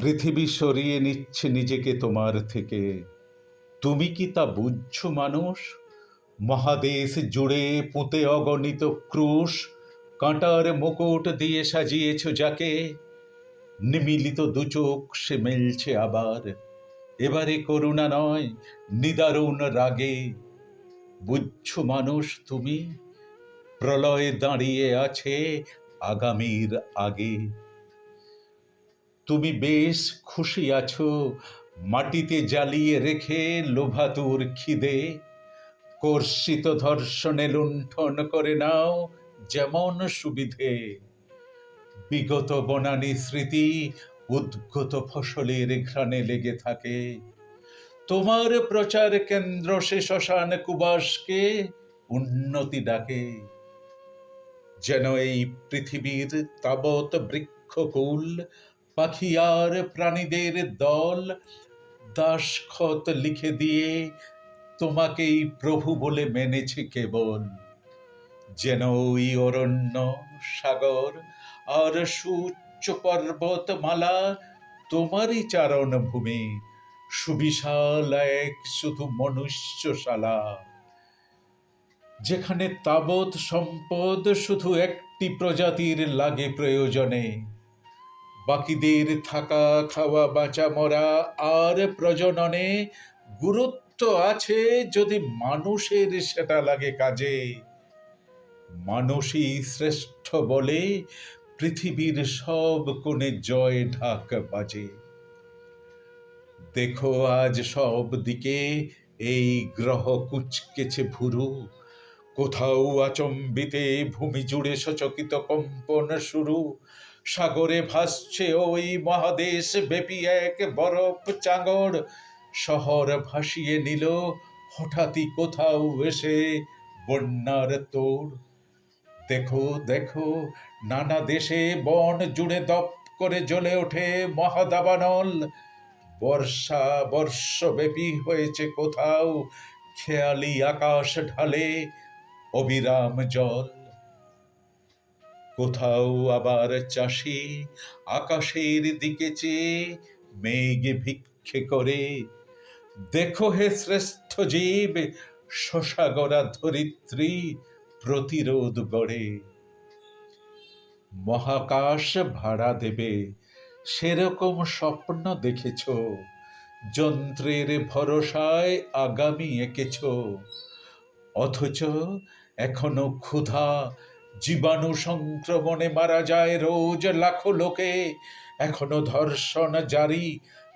পৃথিবী সরিয়ে নিচ্ছে নিজেকে তোমার থেকে। তুমি কি তা বুঝছো মানুষ? মহাদেশ জুড়ে পুঁতে অগণিত ক্রুশ, কাঁটার মুকুট দিয়ে সাজিয়েছ যাকে। নিমিলিত দুচোখ সে মেলছে আবার, এবারে করুণা নয়, নিদারুণ রাগে। বুঝছো মানুষ তুমি, প্রলয় দাঁড়িয়ে আছে আগামীর আগে। তুমি বেশ খুশি আছো মাটিতে জ্বালিয়ে রেখে লোভাতুর খিদে। কর্ষিত ধর্ষণে লুণ্ঠন করে নাও যেমন সুবিধে। বিগত বনানী স্মৃতি উদ্গত ফসলের ঘ্রাণে লেগে থাকে। তোমার প্রচার কেন্দ্র সে শ্মশান কুবাসকে উন্নতি ডাকে। যেন এই পৃথিবীর তাবৎ বৃক্ষকুল, পাখি আর প্রাণীদের দল দাসখত লিখে দিয়ে তোমাকেই প্রভু বলে মেনেছে কেবল। যেন ওই অরণ্য, সাগর আর সুউচ্চ পর্বতমালা তোমারই চারণ ভূমি, সুবিশাল এক শুধু মনুষ্যশালা। যেখানে তাবৎ সম্পদ শুধু একটি প্রজাতির লাগে প্রয়োজনে, বাকিদের থাকা খাওয়া বাঁচা মরা আর প্রজননে গুরুত্ব আছে যদি মানুষের সেটা লাগে কাজে। মানুষই শ্রেষ্ঠ বলে পৃথিবীর সব কোণে জয় ঢাক বাজে। দেখো আজ সব দিকে এই গ্রহ কুঁচকেছে ভুরু, কোথাও আচম্বিতে ভূমি জুড়ে সচকিত কম্পন শুরু। সাগরে ভাসছে ওই মহাদেশ ব্যাপী এক বরফ চাঙড়, শহর ভাসিয়ে নিল হঠাৎই কোথাও এসে বন্যার তোড়। দেখো দেখো নানা দেশে বন জুড়ে দপ করে জ্বলে ওঠে মহাদাবানল। বর্ষা বর্ষব্যাপী হয়েছে কোথাও খেয়ালি আকাশ ঢালে অবিরাম জল। কোথাও আবার চাষি আকাশের দিকে চেয়ে মেঘ ভিক্ষে করে। দেখো হে শ্রেষ্ঠ জীব, শশাগরা ধরিত্রী প্রতিরোধ গড়ে। মহাকাশ ভাড়া দেবে সেরকম স্বপ্ন দেখেছ, যন্ত্রের ভরসায় আগামী এঁকেছ। অথচ এখনো ক্ষুধা জীবাণু সংক্রমণে মারা যায় রোজ লাখো লোকে। এখনো ধর্ষণ জারি,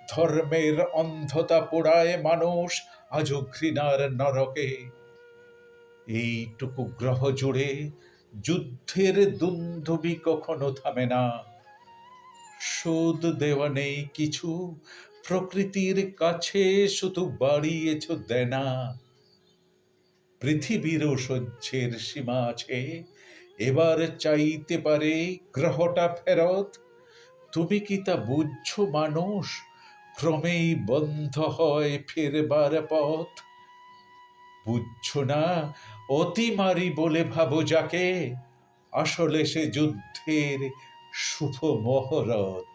ধর্মের অন্ধতা পোড়ায় মানুষ আজও ঘৃণার নরকে। এইটুকু গ্রহ জুড়ে যুদ্ধের দুন্দুবি কখনো থামে না। শোধ দেওয়া নেই কিছু, প্রকৃতির কাছে শুধু বাড়িয়েছ দেনা। পৃথিবীরও সহ্যের সীমা আছে, এবার চাইতে পারে গ্রহটা ফেরত। তুমি কি তা বুঝছো মানুষ, ক্রমেই বন্ধ হয় ফেরবার পথ। বুঝছো না অতিমারি বলে ভাবো যাকে, আসলে সে যুদ্ধের শুভ মহরত।